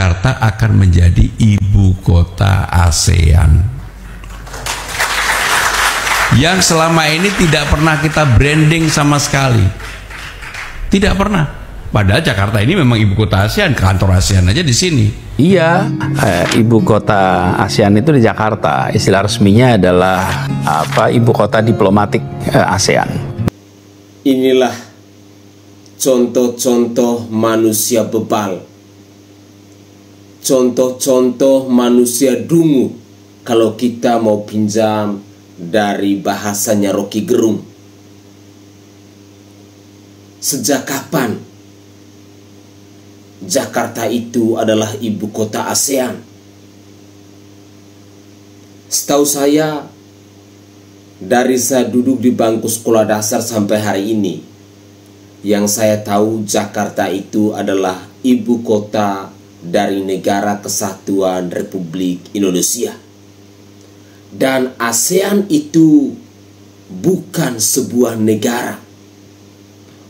Jakarta akan menjadi ibu kota ASEAN. Yang selama ini tidak pernah kita branding sama sekali. Tidak pernah. Padahal Jakarta ini memang ibu kota ASEAN, kantor ASEAN aja di sini. Iya, ibu kota ASEAN itu di Jakarta. Istilah resminya adalah ibu kota diplomatik ASEAN. Inilah contoh-contoh manusia bebal, contoh-contoh manusia dungu, kalau kita mau pinjam dari bahasanya Rocky Gerung. Sejak kapan Jakarta itu adalah ibu kota ASEAN? Setahu saya, dari saya duduk di bangku sekolah dasar sampai hari ini, yang saya tahu Jakarta itu adalah ibu kota dari Negara Kesatuan Republik Indonesia. Dan ASEAN itu bukan sebuah negara,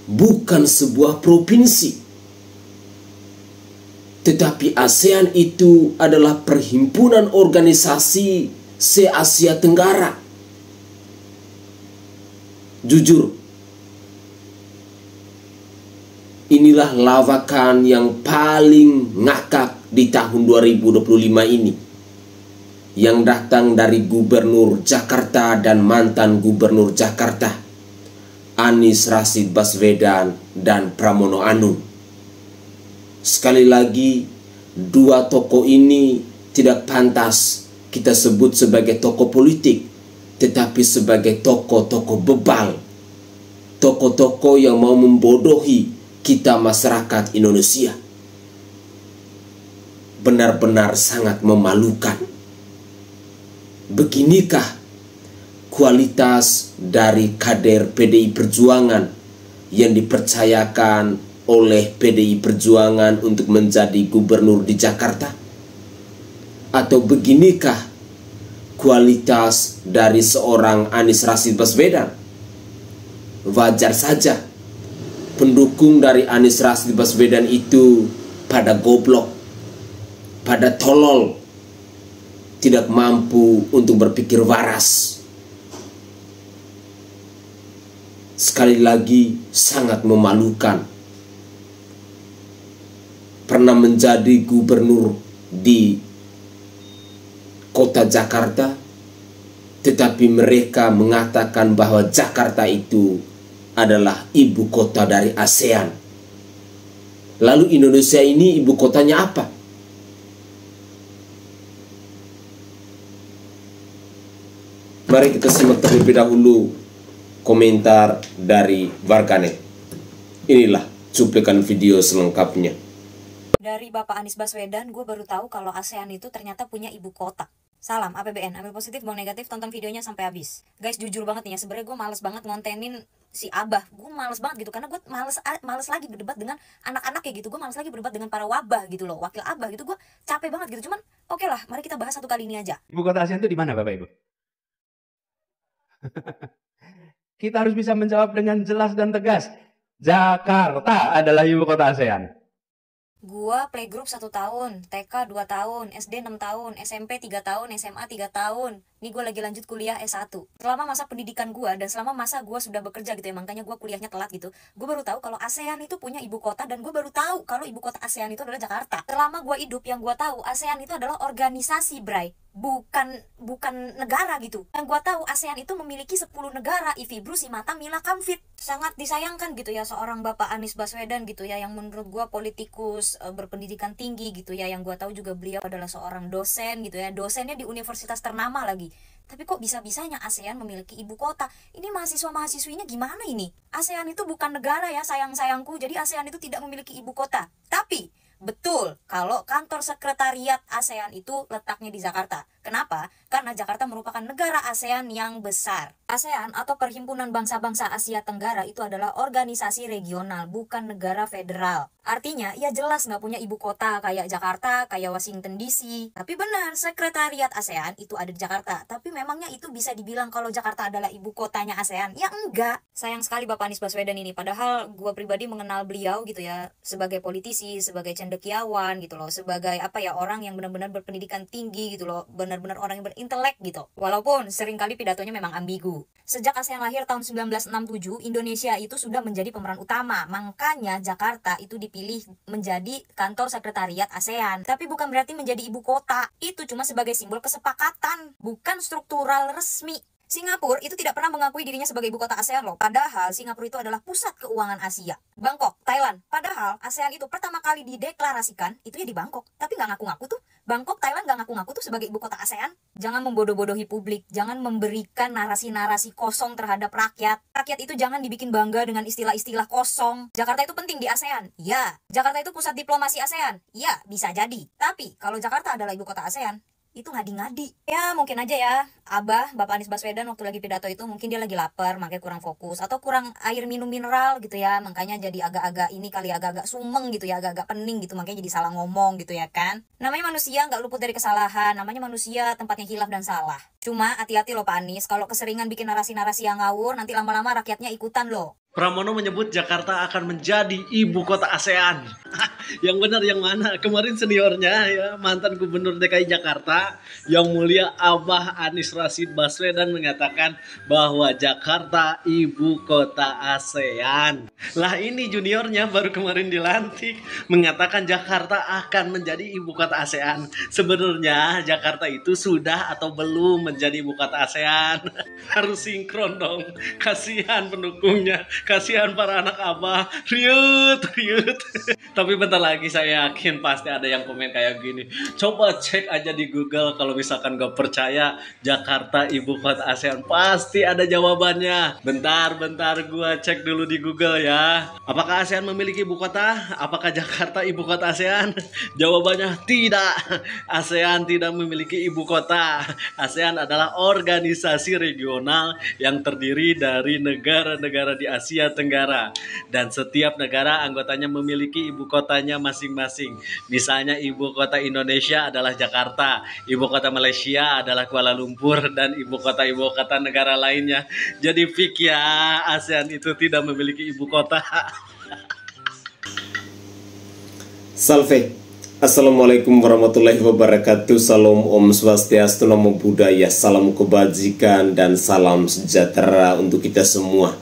bukan sebuah provinsi, tetapi ASEAN itu adalah perhimpunan organisasi se-Asia Tenggara. Jujur, inilah lawakan yang paling ngakak di tahun 2025 ini, yang datang dari Gubernur Jakarta dan mantan Gubernur Jakarta, Anies Rashid Baswedan dan Pramono Anung. Sekali lagi, dua tokoh ini tidak pantas kita sebut sebagai tokoh politik, tetapi sebagai tokoh-tokoh bebal, tokoh-tokoh yang mau membodohi kita masyarakat Indonesia. Benar-benar sangat memalukan. Beginikah kualitas dari kader PDI Perjuangan yang dipercayakan oleh PDI Perjuangan untuk menjadi gubernur di Jakarta? Atau beginikah kualitas dari seorang Anies Rashid Baswedan? Wajar saja pendukung dari Anies Rashid Baswedan itu pada goblok, pada tolol, tidak mampu untuk berpikir waras. Sekali lagi, sangat memalukan. Pernah menjadi gubernur di kota Jakarta, tetapi mereka mengatakan bahwa Jakarta itu adalah ibu kota dari ASEAN. Lalu Indonesia ini ibu kotanya apa? Mari kita simak terlebih dahulu komentar dari warganet. Inilah cuplikan video selengkapnya. Dari Bapak Anies Baswedan, gue baru tahu kalau ASEAN itu ternyata punya ibu kota. Salam APBN, ambil positif, buang negatif, tonton videonya sampai habis. Guys, jujur banget nih ya, sebenarnya gue males banget ngontenin si Abah. Gue males banget gitu, karena gue males lagi berdebat dengan anak-anak kayak gitu. Gue males lagi berdebat dengan para wabah gitu loh, wakil Abah gitu. Gue capek banget gitu, cuman oke lah, mari kita bahas satu kali ini aja. Ibu kota ASEAN itu di mana Bapak Ibu? Kita harus bisa menjawab dengan jelas dan tegas. Jakarta adalah ibu kota ASEAN. Gua playgroup 1 tahun, TK 2 tahun, SD 6 tahun, SMP 3 tahun, SMA 3 tahun. Ini gue lagi lanjut kuliah S1. Selama masa pendidikan gue dan selama masa gue sudah bekerja gitu ya, makanya gue kuliahnya telat gitu. Gue baru tahu kalau ASEAN itu punya ibu kota, dan gue baru tahu kalau ibu kota ASEAN itu adalah Jakarta. Selama gue hidup, yang gue tahu ASEAN itu adalah organisasi, bray. Bukan negara gitu. Yang gue tahu ASEAN itu memiliki 10 negara. Ivibru, Simata, Mila, Kamfit. Sangat disayangkan gitu ya seorang Bapak Anies Baswedan gitu ya, yang menurut gue politikus berpendidikan tinggi gitu ya, yang gue tahu juga beliau adalah seorang dosen gitu ya, dosennya di universitas ternama lagi. Tapi kok bisa-bisanya ASEAN memiliki ibu kota? Ini mahasiswa-mahasiswinya gimana ini? ASEAN itu bukan negara ya, sayang-sayangku. Jadi ASEAN itu tidak memiliki ibu kota. Tapi betul kalau kantor sekretariat ASEAN itu letaknya di Jakarta. Kenapa? Karena Jakarta merupakan negara ASEAN yang besar. ASEAN atau Perhimpunan Bangsa-Bangsa Asia Tenggara itu adalah organisasi regional, bukan negara federal. Artinya, ya jelas nggak punya ibu kota kayak Jakarta, kayak Washington DC. Tapi benar, sekretariat ASEAN itu ada di Jakarta. Tapi memangnya itu bisa dibilang kalau Jakarta adalah ibu kotanya ASEAN? Ya enggak. Sayang sekali Bapak Anies Baswedan ini. Padahal gue pribadi mengenal beliau gitu ya, sebagai politisi, sebagai cendekiawan, cendekiawan gitu loh, sebagai apa ya, orang yang benar-benar berpendidikan tinggi gitu loh, benar-benar orang yang berintelek gitu. Walaupun seringkali pidatonya memang ambigu. Sejak ASEAN lahir tahun 1967, Indonesia itu sudah menjadi pemeran utama. Makanya Jakarta itu dipilih menjadi kantor sekretariat ASEAN. Tapi bukan berarti menjadi ibu kota. Itu cuma sebagai simbol kesepakatan, bukan struktural resmi. Singapura itu tidak pernah mengakui dirinya sebagai ibu kota ASEAN loh. Padahal Singapura itu adalah pusat keuangan Asia. Bangkok, Thailand. Padahal ASEAN itu pertama kali dideklarasikan itu ya di Bangkok. Tapi nggak ngaku-ngaku tuh. Bangkok, Thailand nggak ngaku-ngaku tuh sebagai ibu kota ASEAN. Jangan membodoh-bodohi publik. Jangan memberikan narasi-narasi kosong terhadap rakyat. Rakyat itu jangan dibikin bangga dengan istilah-istilah kosong. Jakarta itu penting di ASEAN. Ya. Jakarta itu pusat diplomasi ASEAN. Ya, bisa jadi. Tapi kalau Jakarta adalah ibu kota ASEAN, itu ngadi-ngadi. Ya mungkin aja ya, Abah, Bapak Anies Baswedan waktu lagi pidato itu mungkin dia lagi lapar, makanya kurang fokus. Atau kurang air minum mineral gitu ya, makanya jadi agak-agak ini kali, agak-agak sumeng gitu ya, agak-agak pening gitu, makanya jadi salah ngomong gitu ya kan. Namanya manusia nggak luput dari kesalahan, namanya manusia tempatnya hilaf dan salah. Cuma hati-hati loh Pak Anies, kalau keseringan bikin narasi-narasi yang ngawur, nanti lama-lama rakyatnya ikutan loh. Pramono menyebut Jakarta akan menjadi ibu kota ASEAN. Yang benar yang mana? Kemarin seniornya ya, mantan Gubernur DKI Jakarta yang mulia Abah Anies Rashid Baswedan mengatakan bahwa Jakarta ibu kota ASEAN. Lah ini juniornya baru kemarin dilantik mengatakan Jakarta akan menjadi ibu kota ASEAN. Sebenarnya Jakarta itu sudah atau belum menjadi ibu kota ASEAN? Harus sinkron dong. Kasihan pendukungnya. Kasihan para anak Abah, riut. Tapi bentar lagi saya yakin pasti ada yang komen kayak gini. Coba cek aja di Google, kalau misalkan gak percaya Jakarta ibu kota ASEAN, pasti ada jawabannya. Bentar gua cek dulu di Google ya. Apakah ASEAN memiliki ibu kota? Apakah Jakarta ibu kota ASEAN? Jawabannya tidak. ASEAN tidak memiliki ibu kota. ASEAN adalah organisasi regional yang terdiri dari negara-negara di Asia Tenggara, dan setiap negara anggotanya memiliki ibu kotanya masing-masing. Misalnya ibu kota Indonesia adalah Jakarta, ibu kota Malaysia adalah Kuala Lumpur, dan ibu kota negara lainnya. Jadi fik ya, ASEAN itu tidak memiliki ibu kota. Salve. Assalamualaikum warahmatullahi wabarakatuh. Salam Om Swastiastu, Namo Buddhaya, salam kebajikan dan salam sejahtera untuk kita semua.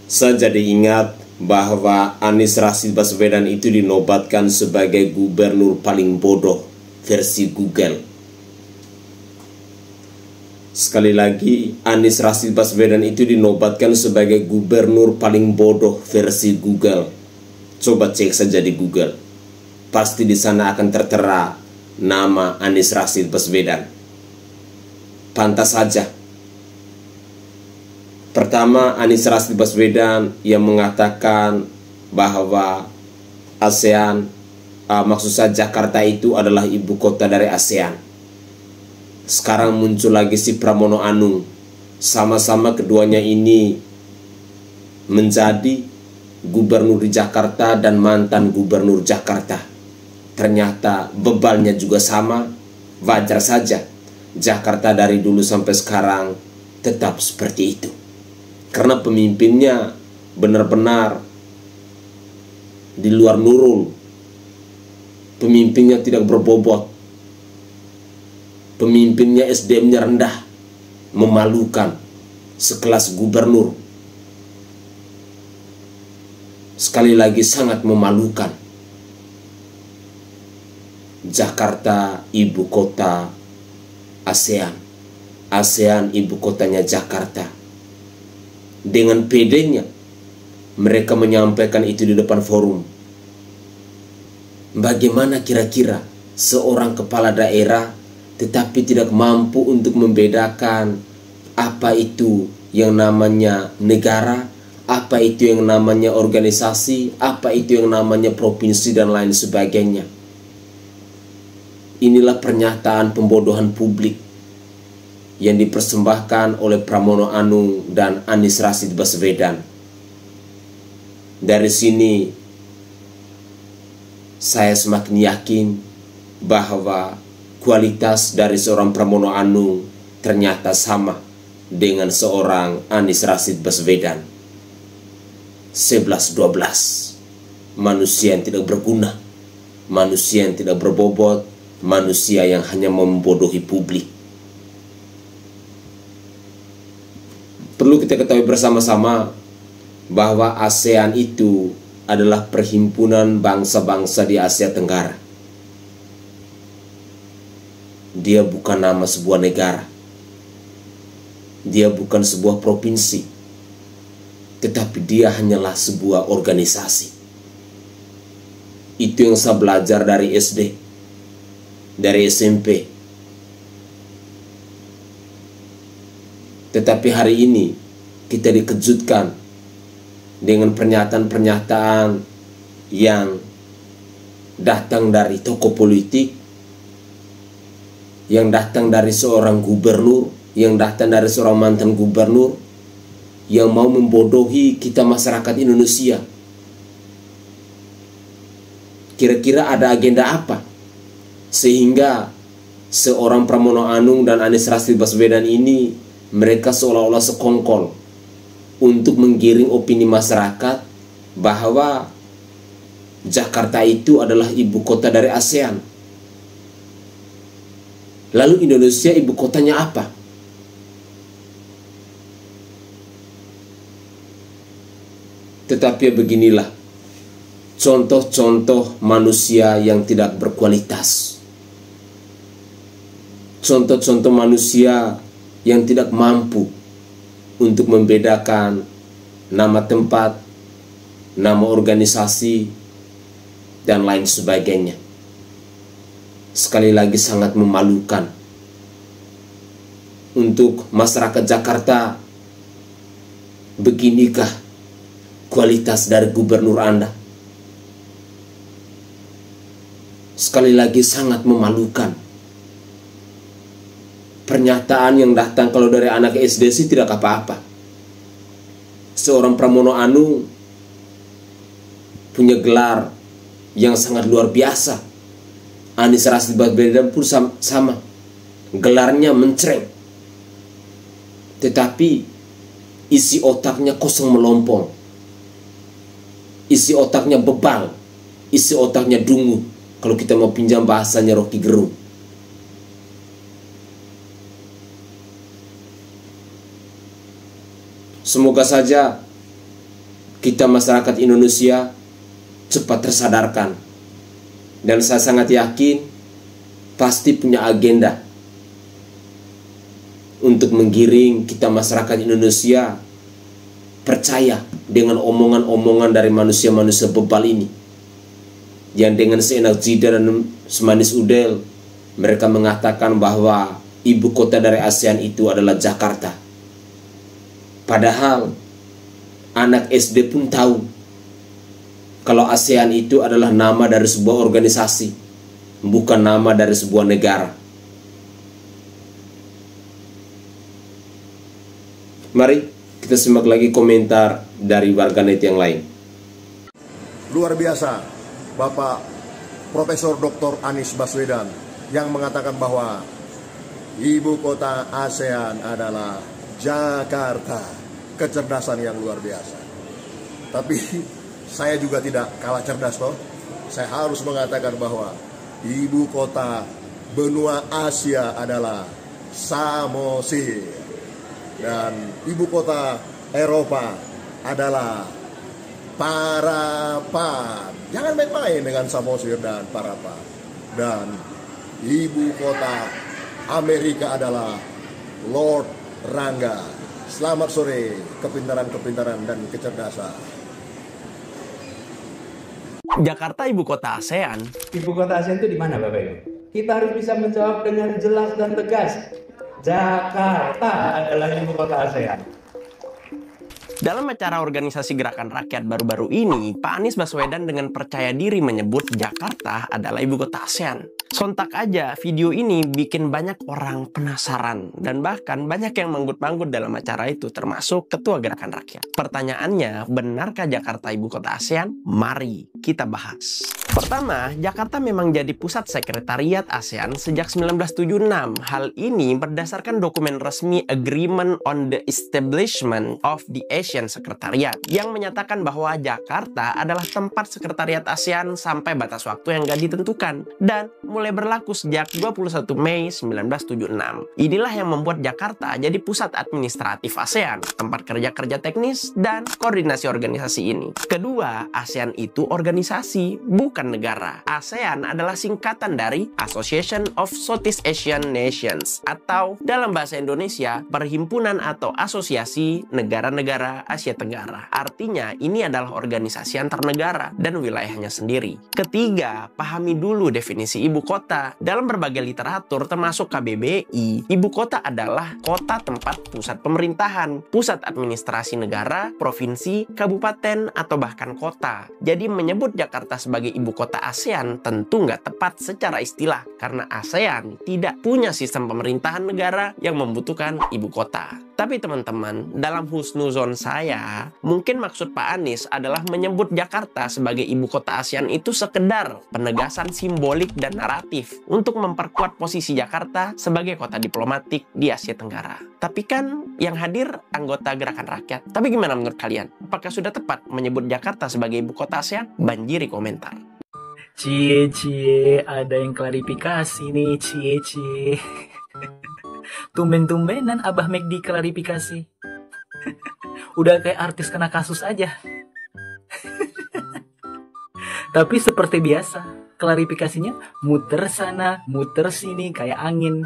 Saya jadi ingat bahwa Anies Rashid Baswedan itu dinobatkan sebagai gubernur paling bodoh versi Google. Sekali lagi, Anies Rashid Baswedan itu dinobatkan sebagai gubernur paling bodoh versi Google. Coba cek saja di Google. Pasti di sana akan tertera nama Anies Rashid Baswedan. Pantas saja. Pertama, Anies Rashid Baswedan yang mengatakan bahwa ASEAN, maksud saya Jakarta itu adalah ibu kota dari ASEAN. Sekarang muncul lagi si Pramono Anung. Sama-sama keduanya ini menjadi gubernur di Jakarta dan mantan gubernur Jakarta. Ternyata bebalnya juga sama. Wajar saja. Jakarta dari dulu sampai sekarang tetap seperti itu. Karena pemimpinnya benar-benar di luar nurul. Pemimpinnya tidak berbobot. Pemimpinnya SDM-nya rendah. Memalukan. Sekelas gubernur. Sekali lagi sangat memalukan. Jakarta ibu kota ASEAN. ASEAN ibu kotanya Jakarta. Dengan pedenya mereka menyampaikan itu di depan forum. Bagaimana kira-kira seorang kepala daerah tetapi tidak mampu untuk membedakan apa itu yang namanya negara, apa itu yang namanya organisasi, apa itu yang namanya provinsi dan lain sebagainya. Inilah pernyataan pembodohan publik yang dipersembahkan oleh Pramono Anung dan Anies Rashid Baswedan. Dari sini saya semakin yakin bahwa kualitas dari seorang Pramono Anung ternyata sama dengan seorang Anies Rashid Baswedan. 11-12 manusia yang tidak berguna, manusia yang tidak berbobot, manusia yang hanya membodohi publik. Perlu kita ketahui bersama-sama bahwa ASEAN itu adalah perhimpunan bangsa-bangsa di Asia Tenggara. Dia bukan nama sebuah negara. Dia bukan sebuah provinsi. Tetapi dia hanyalah sebuah organisasi. Itu yang saya belajar dari SD, dari SMP. Tetapi hari ini kita dikejutkan dengan pernyataan-pernyataan yang datang dari tokoh politik, yang datang dari seorang gubernur, yang datang dari seorang mantan gubernur, yang mau membodohi kita masyarakat Indonesia. Kira-kira ada agenda apa sehingga seorang Pramono Anung dan Anies Rashid Baswedan ini mereka seolah-olah sekongkol untuk menggiring opini masyarakat bahwa Jakarta itu adalah ibu kota dari ASEAN. Lalu Indonesia ibu kotanya apa? Tetapi beginilah contoh-contoh manusia yang tidak berkualitas. Contoh-contoh manusia yang tidak mampu untuk membedakan nama tempat, nama organisasi, dan lain sebagainya. Sekali lagi sangat memalukan untuk masyarakat Jakarta. Beginikah kualitas dari gubernur Anda? Sekali lagi sangat memalukan. Pernyataan yang datang kalau dari anak SD sih tidak apa-apa. Seorang Pramono Anung punya gelar yang sangat luar biasa. Anies Rashid Baswedan pun sama. Gelarnya mencreng. Tetapi isi otaknya kosong melompong. Isi otaknya bebal. Isi otaknya dungu. Kalau kita mau pinjam bahasanya Rocky Gerung. Semoga saja kita masyarakat Indonesia cepat tersadarkan. Dan saya sangat yakin pasti punya agenda untuk menggiring kita masyarakat Indonesia percaya dengan omongan-omongan dari manusia-manusia bebal ini. Yang dengan seenak jidat dan semanis udel mereka mengatakan bahwa ibu kota dari ASEAN itu adalah Jakarta. Padahal anak SD pun tahu kalau ASEAN itu adalah nama dari sebuah organisasi, bukan nama dari sebuah negara. Mari kita simak lagi komentar dari warganet yang lain. Luar biasa Bapak Profesor Dr. Anies Baswedan yang mengatakan bahwa ibu kota ASEAN adalah Jakarta. Kecerdasan yang luar biasa. Tapi saya juga tidak kalah cerdas toh. Saya harus mengatakan bahwa ibu kota benua Asia adalah Samosir. Dan ibu kota Eropa adalah Parapan. Jangan main-main dengan Samosir dan Parapan. Dan ibu kota Amerika adalah Lord Rangga. Selamat sore, kepintaran-kepintaran dan kecerdasan. Jakarta ibu kota ASEAN. Ibu kota ASEAN itu di mana, Bapak Ibu? Kita harus bisa menjawab dengan jelas dan tegas. Jakarta adalah ibu kota ASEAN. Dalam acara organisasi Gerakan Rakyat baru-baru ini, Pak Anies Baswedan dengan percaya diri menyebut Jakarta adalah ibu kota ASEAN. Sontak aja video ini bikin banyak orang penasaran dan bahkan banyak yang manggut-manggut dalam acara itu, termasuk Ketua Gerakan Rakyat. Pertanyaannya, benarkah Jakarta ibu kota ASEAN? Mari kita bahas. Pertama, Jakarta memang jadi pusat sekretariat ASEAN sejak 1976. Hal ini berdasarkan dokumen resmi Agreement on the Establishment of the Asian Secretariat yang menyatakan bahwa Jakarta adalah tempat sekretariat ASEAN sampai batas waktu yang gak ditentukan dan mulai berlaku sejak 21 Mei 1976. Inilah yang membuat Jakarta jadi pusat administratif ASEAN, tempat kerja-kerja teknis dan koordinasi organisasi ini. Kedua, ASEAN itu organisasi, bukan negara. ASEAN adalah singkatan dari Association of Southeast Asian Nations, atau dalam bahasa Indonesia, Perhimpunan atau Asosiasi Negara-Negara Asia Tenggara. Artinya, ini adalah organisasi antar negara dan wilayahnya sendiri. Ketiga, pahami dulu definisi ibu kota. Dalam berbagai literatur, termasuk KBBI, ibu kota adalah kota tempat pusat pemerintahan, pusat administrasi negara, provinsi, kabupaten, atau bahkan kota. Jadi menyebut Jakarta sebagai ibu kota ASEAN tentu nggak tepat secara istilah, karena ASEAN tidak punya sistem pemerintahan negara yang membutuhkan ibu kota. Tapi teman-teman, dalam husnuzon saya, mungkin maksud Pak Anies adalah menyebut Jakarta sebagai ibu kota ASEAN itu sekedar penegasan simbolik dan naratif untuk memperkuat posisi Jakarta sebagai kota diplomatik di Asia Tenggara. Tapi kan yang hadir anggota Gerakan Rakyat. Tapi gimana menurut kalian? Apakah sudah tepat menyebut Jakarta sebagai ibu kota ASEAN? Banjiri komentar. Cie, ada yang klarifikasi nih, cie. Tumben-tumbenan Abah McD klarifikasi. Udah kayak artis kena kasus aja. Tapi seperti biasa, klarifikasinya muter sana, muter sini kayak angin.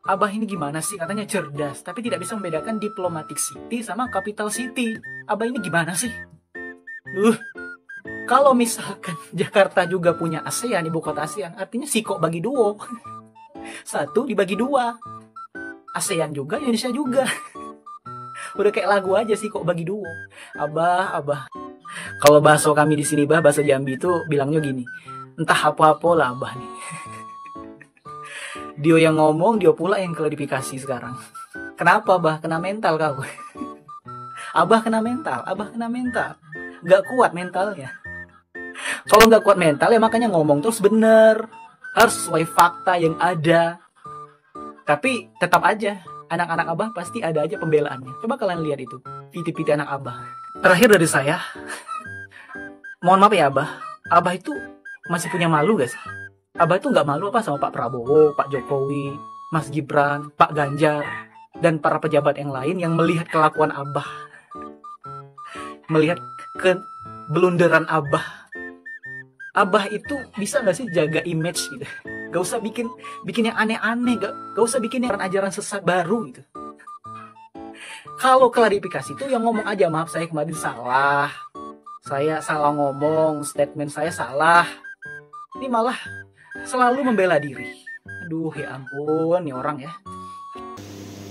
Abah ini gimana sih? Katanya cerdas, tapi tidak bisa membedakan diplomatic city sama capital city. Abah ini gimana sih? Kalau misalkan Jakarta juga punya ASEAN, ibu kota ASEAN, artinya sikok bagi duo. Satu dibagi dua. ASEAN juga, Indonesia juga. Udah kayak lagu aja sih kok bagi duo. Abah. Kalau bahasa kami di sini, bahasa Jambi itu bilangnya gini. Entah apa-apa lah Abah nih. Dia yang ngomong, dia pula yang klarifikasi sekarang. Kenapa Abah? Kena mental kau. Abah kena mental. Gak kuat mentalnya. Kalau gak kuat mental ya makanya ngomong terus bener. Harus sesuai fakta yang ada. Tapi tetap aja, anak-anak Abah pasti ada aja pembelaannya. Coba kalian lihat itu, piti-piti anak Abah. Terakhir dari saya, mohon maaf ya Abah. Abah itu masih punya malu gak sih? Abah itu gak malu apa sama Pak Prabowo, Pak Jokowi, Mas Gibran, Pak Ganjar, dan para pejabat yang lain yang melihat kelakuan Abah. Melihat keblunderan Abah. Abah itu bisa gak sih jaga image gitu? Gak usah bikin yang aneh-aneh, gak usah bikin yang ajaran sesat baru gitu. Kalau klarifikasi itu yang ngomong aja, maaf saya kemarin salah. Saya salah ngomong, statement saya salah. Ini malah selalu membela diri. Aduh ya ampun, nih orang ya.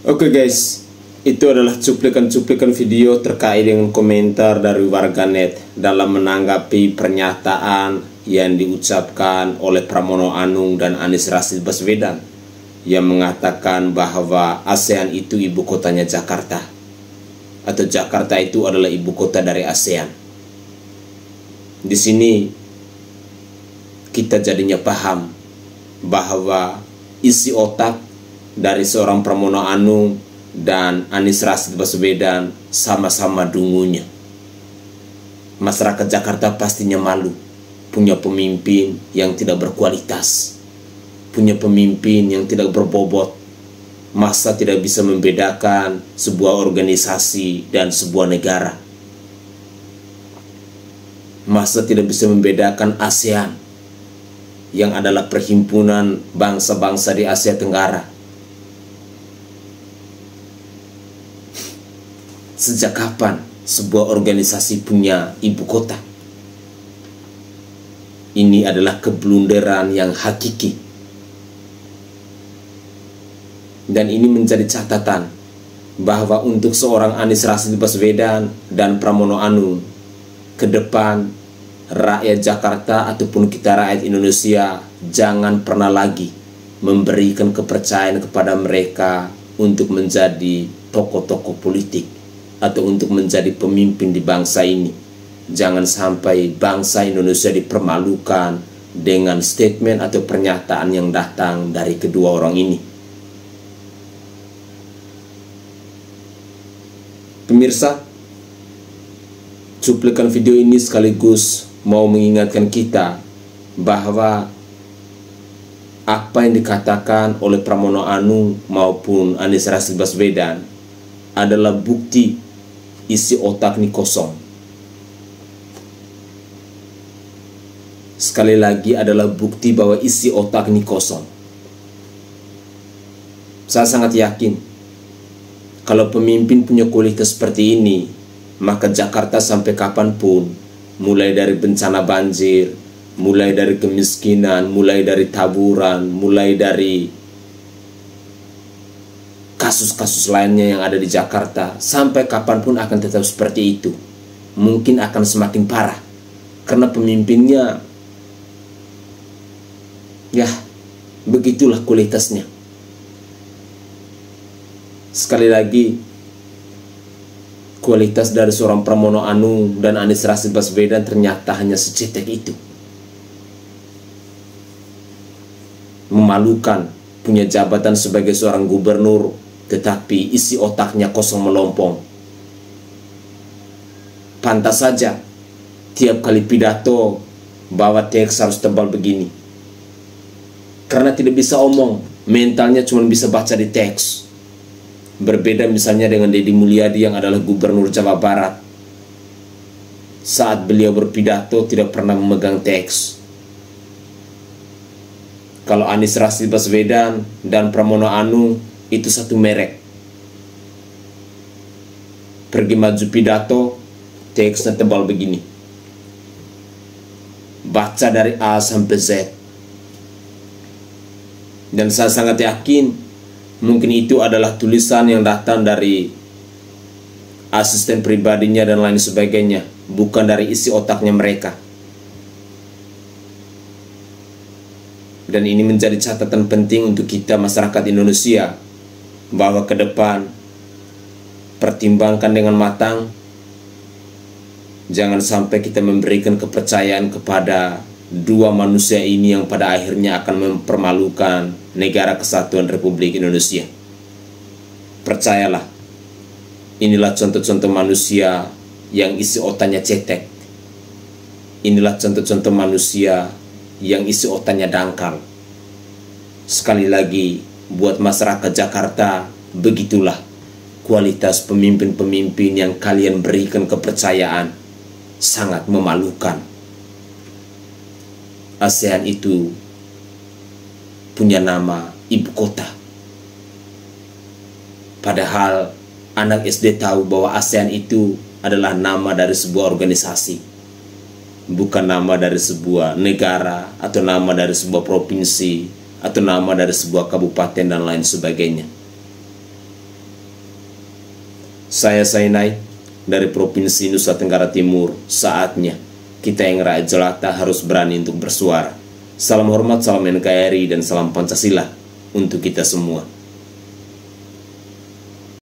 Oke guys, itu adalah cuplikan-cuplikan video terkait dengan komentar dari warganet dalam menanggapi pernyataan yang diucapkan oleh Pramono Anung dan Anies Rashid Baswedan yang mengatakan bahwa ASEAN itu ibu kotanya Jakarta, atau Jakarta itu adalah ibu kota dari ASEAN. Di sini kita jadinya paham bahwa isi otak dari seorang Pramono Anung dan Anies Rashid Baswedan sama-sama dungunya. Masyarakat Jakarta pastinya malu punya pemimpin yang tidak berkualitas, punya pemimpin yang tidak berbobot. Masa tidak bisa membedakan sebuah organisasi dan sebuah negara? Masa tidak bisa membedakan ASEAN yang adalah perhimpunan bangsa-bangsa di Asia Tenggara? Sejak kapan sebuah organisasi punya ibu kota? Ini adalah keblunderan yang hakiki. Dan ini menjadi catatan bahwa untuk seorang Anies Rashid Baswedan dan Pramono Anung ke depan rakyat Jakarta ataupun kita rakyat Indonesia jangan pernah lagi memberikan kepercayaan kepada mereka untuk menjadi tokoh-tokoh politik atau untuk menjadi pemimpin di bangsa ini. Jangan sampai bangsa Indonesia dipermalukan dengan statement atau pernyataan yang datang dari kedua orang ini. Pemirsa, cuplikan video ini sekaligus mau mengingatkan kita bahwa apa yang dikatakan oleh Pramono Anung maupun Anies Rashid Baswedan adalah bukti isi otak ini kosong. Sekali lagi adalah bukti bahwa isi otak ini kosong. Saya sangat yakin kalau pemimpin punya kualitas seperti ini, maka Jakarta sampai kapanpun, mulai dari bencana banjir, mulai dari kemiskinan, mulai dari taburan, mulai dari kasus-kasus lainnya yang ada di Jakarta, sampai kapanpun akan tetap seperti itu. Mungkin akan semakin parah, karena pemimpinnya, ya, begitulah kualitasnya. Sekali lagi, kualitas dari seorang Pramono Anung dan Anies Rashid Baswedan ternyata hanya secetek itu. Memalukan, punya jabatan sebagai seorang gubernur, tetapi isi otaknya kosong melompong. Pantas saja, tiap kali pidato, bawa teks harus tebal begini. Karena tidak bisa omong, mentalnya cuma bisa baca di teks. Berbeda misalnya dengan Deddy Mulyadi yang adalah gubernur Jawa Barat. Saat beliau berpidato tidak pernah memegang teks. Kalau Anies Rashid Baswedan dan Pramono Anung itu satu merek. Pergi maju pidato, teksnya tebal begini. Baca dari A sampai Z. Dan saya sangat yakin mungkin itu adalah tulisan yang datang dari asisten pribadinya dan lain sebagainya, bukan dari isi otaknya mereka. Dan ini menjadi catatan penting untuk kita masyarakat Indonesia, bahwa ke depan pertimbangkan dengan matang. Jangan sampai kita memberikan kepercayaan kepada dua manusia ini yang pada akhirnya akan mempermalukan Negara Kesatuan Republik Indonesia. Percayalah, inilah contoh-contoh manusia yang isi otaknya cetek. Inilah contoh-contoh manusia yang isi otaknya dangkal. Sekali lagi, buat masyarakat Jakarta, begitulah kualitas pemimpin-pemimpin yang kalian berikan kepercayaan. Sangat memalukan. ASEAN itu punya nama ibu kota. Padahal anak SD tahu bahwa ASEAN itu adalah nama dari sebuah organisasi, bukan nama dari sebuah negara, atau nama dari sebuah provinsi, atau nama dari sebuah kabupaten dan lain sebagainya. Saya Sainai dari Provinsi Nusa Tenggara Timur. Saatnya kita yang rakyat jelata harus berani untuk bersuara. Salam hormat, salam NKRI, dan salam Pancasila untuk kita semua.